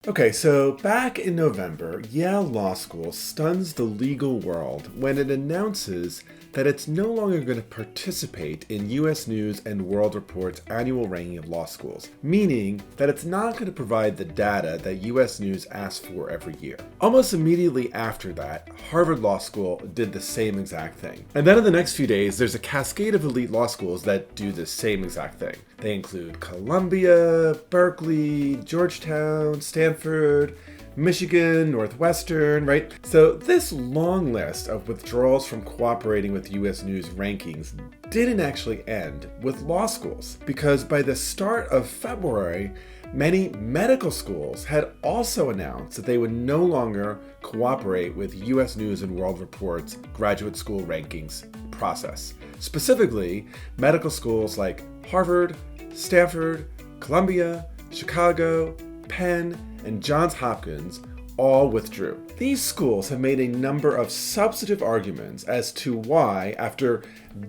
Okay, so back in November, Yale Law School stuns the legal world when it announces that it's no longer going to participate in U.S. News and World Report's annual ranking of law schools, meaning that it's not going to provide the data that U.S. News asks for every year. Almost immediately after that, Harvard Law School did the same exact thing. And then in the next few days, there's a cascade of elite law schools that do the same exact thing. They include Columbia, Berkeley, Georgetown, Stanford, Michigan, Northwestern, right? So this long list of withdrawals from cooperating with U.S. News rankings didn't actually end with law schools, because by the start of February, many medical schools had also announced that they would no longer cooperate with U.S. News and World Report's graduate school rankings process. Specifically, medical schools like Harvard, Stanford, Columbia, Chicago, Penn, and Johns Hopkins all withdrew. These schools have made a number of substantive arguments as to why, after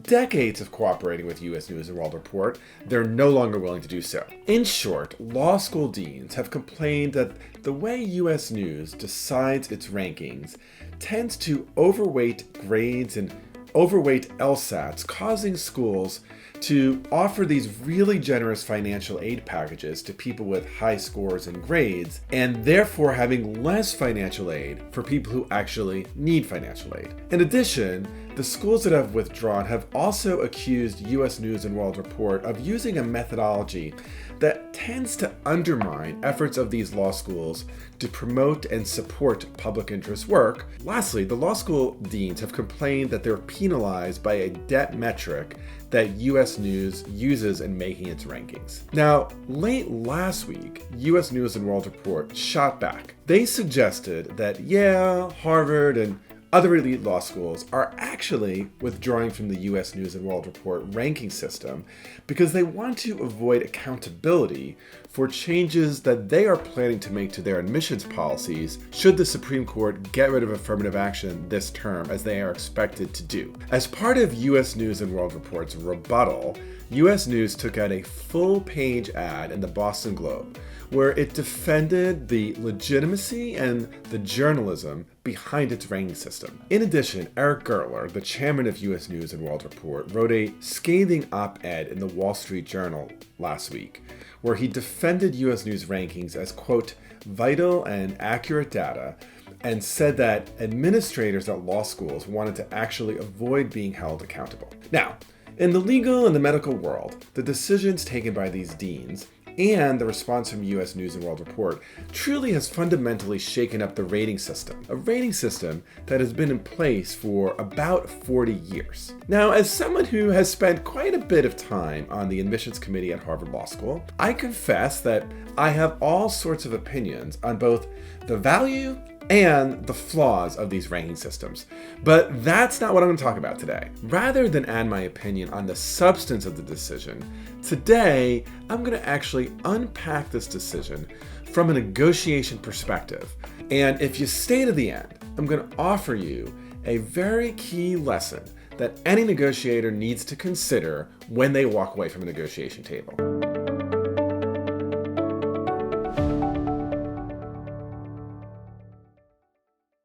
decades of cooperating with U.S. News and World Report, they're no longer willing to do so. In short, law school deans have complained that the way U.S. News decides its rankings tends to overweight grades and overweight LSATs, causing schools to offer these really generous financial aid packages to people with high scores and grades, and therefore having less financial aid for people who actually need financial aid. In addition, the schools that have withdrawn have also accused U.S. News and World Report of using a methodology that tends to undermine efforts of these law schools to promote and support public interest work. Lastly, the law school deans have complained that they're penalized by a debt metric that U.S. News uses in making its rankings. Now, late last week, U.S. News and World Report shot back. They suggested that Yale, Harvard, and other elite law schools are actually withdrawing from the U.S. News and World Report ranking system because they want to avoid accountability for changes that they are planning to make to their admissions policies should the Supreme Court get rid of affirmative action this term, as they are expected to do. As part of U.S. News and World Report's rebuttal, U.S. News took out a full-page ad in the Boston Globe where it defended the legitimacy and the journalism behind its ranking system. In addition, Eric Gertler, the chairman of U.S. News and World Report, wrote a scathing op-ed in the Wall Street Journal last week, where he defended U.S. News rankings as, quote, vital and accurate data, and said that administrators at law schools wanted to actually avoid being held accountable. Now, in the legal and the medical world, the decisions taken by these deans and the response from U.S. News and World Report truly has fundamentally shaken up the rating system, a rating system that has been in place for about 40 years. Now, as someone who has spent quite a bit of time on the admissions committee at Harvard Law School, I confess that I have all sorts of opinions on both the value and the flaws of these ranking systems. But that's not what I'm going to talk about today. Rather than add my opinion on the substance of the decision, today I'm going to actually unpack this decision from a negotiation perspective. And if you stay to the end, I'm going to offer you a very key lesson that any negotiator needs to consider when they walk away from a negotiation table.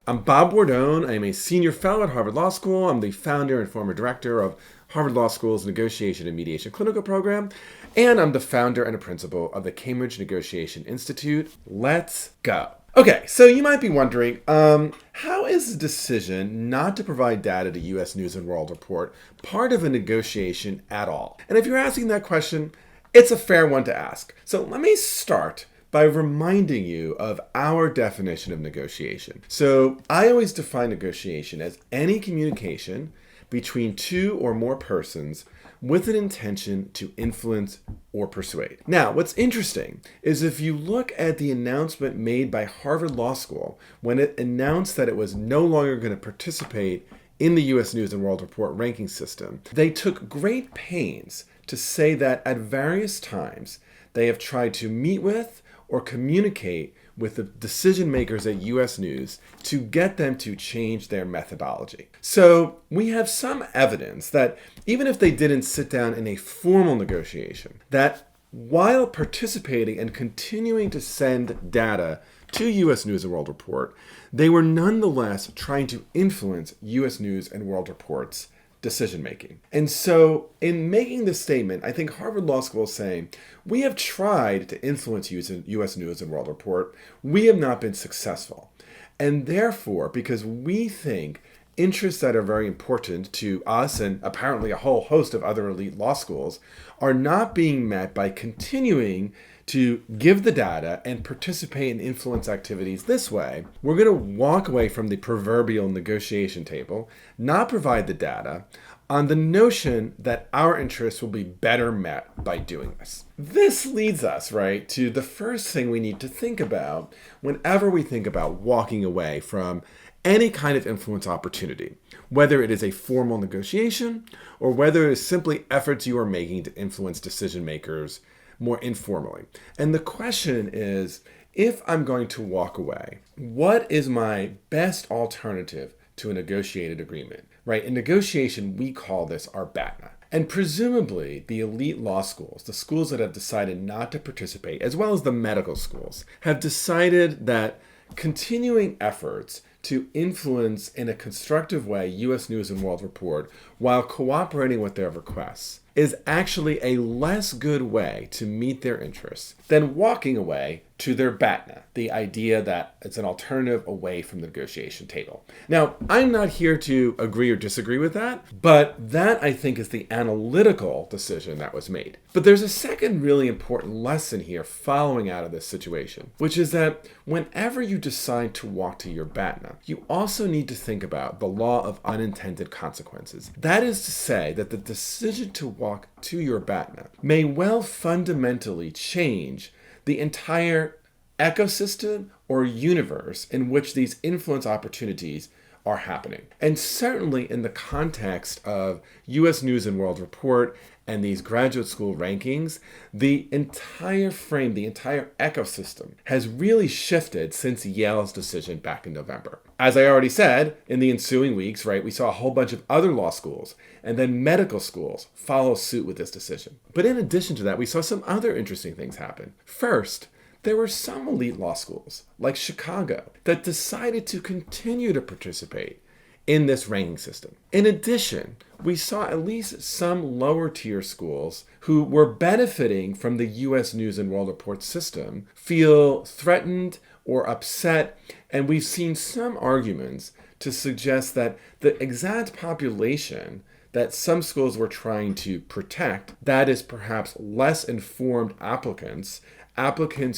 I'm Bob Bordone. I am a senior fellow at Harvard Law School. I'm the founder and former director of Harvard Law School's Negotiation and Mediation Clinical Program, and I'm the founder and a principal of the Cambridge Negotiation Institute. Let's go. Okay, so you might be wondering, how is the decision not to provide data to U.S. News and World Report part of a negotiation at all? And if you're asking that question, it's a fair one to ask. So let me start by reminding you of our definition of negotiation. So I always define negotiation as any communication between two or more persons with an intention to influence or persuade. Now, what's interesting is if you look at the announcement made by Harvard Law School when it announced that it was no longer going to participate in the U.S. News and World Report ranking system, they took great pains to say that at various times they have tried to meet with or communicate with the decision makers at U.S. News to get them to change their methodology. So we have some evidence that even if they didn't sit down in a formal negotiation, that while participating and continuing to send data to U.S. News and World Report, they were nonetheless trying to influence U.S. News and World Report's decision making. And so in making this statement, I think Harvard Law School is saying, we have tried to influence U.S. News and World Report. We have not been successful. And therefore, because we think interests that are very important to us and apparently a whole host of other elite law schools are not being met by continuing to give the data and participate in influence activities this way, we're going to walk away from the proverbial negotiation table, not provide the data, on the notion that our interests will be better met by doing this. This leads us, right, to the first thing we need to think about whenever we think about walking away from any kind of influence opportunity, whether it is a formal negotiation or whether it is simply efforts you are making to influence decision makers more informally. And the question is, if I'm going to walk away, what is my best alternative to a negotiated agreement, right? In negotiation, we call this our BATNA. And presumably, the elite law schools, the schools that have decided not to participate, as well as the medical schools, have decided that continuing efforts to influence in a constructive way U.S. News and World Report while cooperating with their requests is actually a less good way to meet their interests than walking away to their BATNA, the idea that it's an alternative away from the negotiation table. Now, I'm not here to agree or disagree with that, but that I think is the analytical decision that was made. But there's a second really important lesson here following out of this situation, which is that whenever you decide to walk to your BATNA, you also need to think about the law of unintended consequences. That is to say that the decision to walk to your BATNA may well fundamentally change the entire ecosystem or universe in which these influence opportunities are happening. And certainly in the context of U.S. News and World Report and these graduate school rankings, the entire frame, the entire ecosystem has really shifted since Yale's decision back in November. As I already said, in the ensuing weeks, right, we saw a whole bunch of other law schools and then medical schools follow suit with this decision. But in addition to that, we saw some other interesting things happen. First, there were some elite law schools, like Chicago, that decided to continue to participate in this ranking system. In addition, we saw at least some lower tier schools who were benefiting from the U.S. News and World Report system feel threatened or upset, and we've seen some arguments to suggest that the exact population that some schools were trying to protect, that is perhaps less informed applicants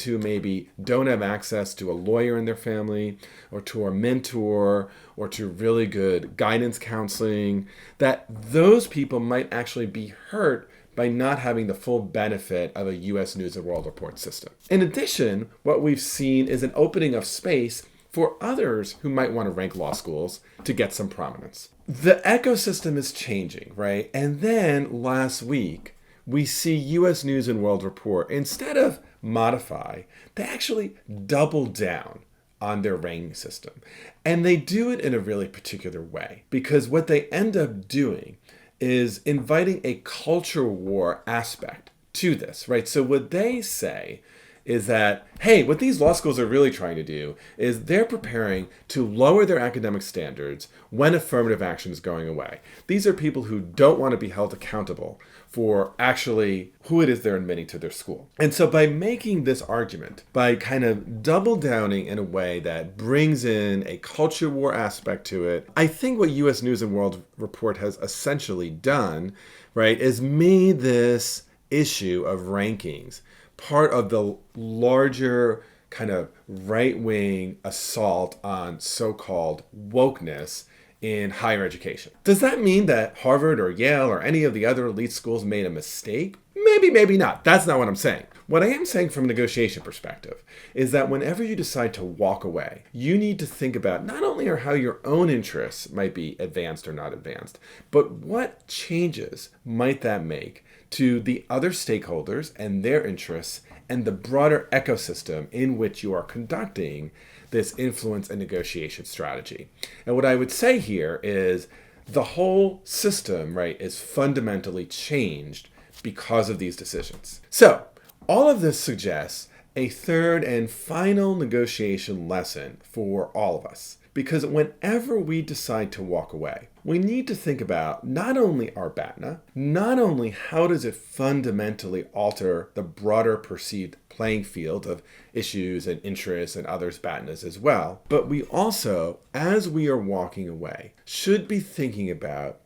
who maybe don't have access to a lawyer in their family or to a mentor or to really good guidance counseling, that those people might actually be hurt by not having the full benefit of a U.S. News and World Report system. In addition, what we've seen is an opening of space for others who might want to rank law schools to get some prominence. The ecosystem is changing, right? And then last week, we see U.S. News and World Report, instead of modify, they actually double down on their ranking system. And they do it in a really particular way, because what they end up doing is inviting a culture war aspect to this, right? So what they say is that, hey, what these law schools are really trying to do is they're preparing to lower their academic standards when affirmative action is going away. These are people who don't want to be held accountable for actually who it is they're admitting to their school. And so by making this argument, by kind of double downing in a way that brings in a culture war aspect to it, I think what U.S. News and World Report has essentially done, right, is made this issue of rankings part of the larger kind of right-wing assault on so-called wokeness in higher education. Does that mean that Harvard or Yale or any of the other elite schools made a mistake? Maybe, maybe not. That's not what I'm saying. What I am saying from a negotiation perspective is that whenever you decide to walk away, you need to think about not only how your own interests might be advanced or not advanced, but what changes might that make to the other stakeholders and their interests and the broader ecosystem in which you are conducting this influence and negotiation strategy. And what I would say here is the whole system, right, is fundamentally changed because of these decisions. So all of this suggests a third and final negotiation lesson for all of us. Because whenever we decide to walk away, we need to think about not only our BATNA, not only how does it fundamentally alter the broader perceived playing field of issues and interests and others' BATNAs as well, but we also, as we are walking away, should be thinking about,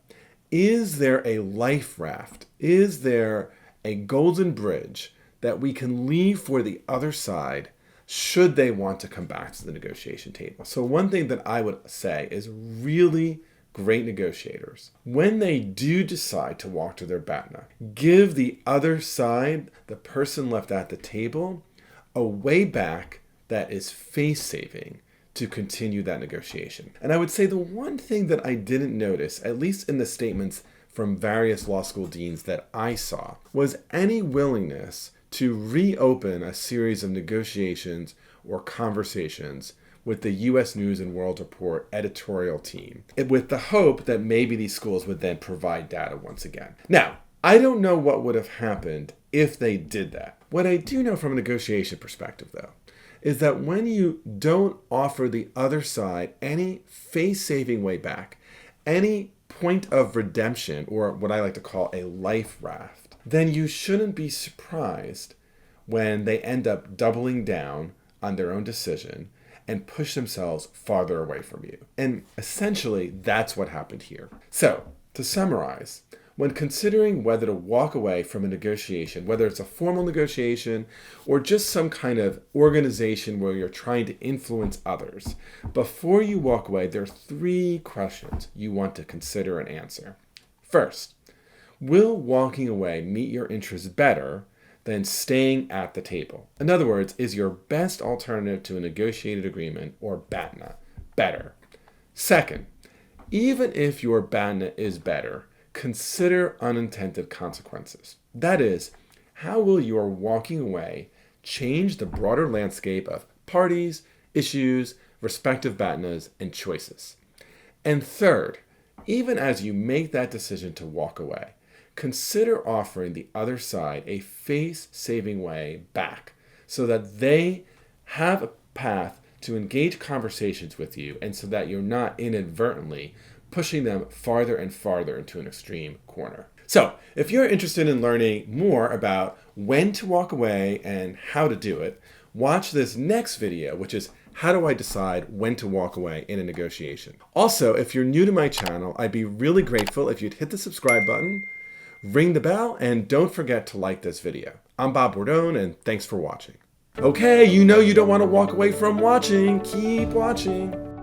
is there a life raft? Is there a golden bridge that we can leave for the other side should they want to come back to the negotiation table? So one thing that I would say is really great negotiators, when they do decide to walk to their BATNA, give the other side, the person left at the table, a way back that is face-saving to continue that negotiation. And I would say the one thing that I didn't notice, at least in the statements from various law school deans that I saw, was any willingness to reopen a series of negotiations or conversations with the U.S. News and World Report editorial team, with the hope that maybe these schools would then provide data once again. Now, I don't know what would have happened if they did that. What I do know from a negotiation perspective, though, is that when you don't offer the other side any face-saving way back, any point of redemption, or what I like to call a life raft, then you shouldn't be surprised when they end up doubling down on their own decision and push themselves farther away from you. And essentially, that's what happened here. So, to summarize, when considering whether to walk away from a negotiation, whether it's a formal negotiation or just some kind of organization where you're trying to influence others, before you walk away, there are 3 questions you want to consider and answer. First, will walking away meet your interests better than staying at the table? In other words, is your best alternative to a negotiated agreement, or BATNA, better? Second, even if your BATNA is better, consider unintended consequences. That is, how will your walking away change the broader landscape of parties, issues, respective BATNAs, and choices? And third, even as you make that decision to walk away, consider offering the other side a face-saving way back so that they have a path to engage conversations with you, and so that you're not inadvertently pushing them farther and farther into an extreme corner. So, if you're interested in learning more about when to walk away and how to do it, watch this next video, which is how do I decide when to walk away in a negotiation. Also, if you're new to my channel, I'd be really grateful if you'd hit the subscribe button, ring the bell, and don't forget to like this video. I'm Bob Bordone, and thanks for watching. Okay, you know you don't want to walk away from watching. Keep watching.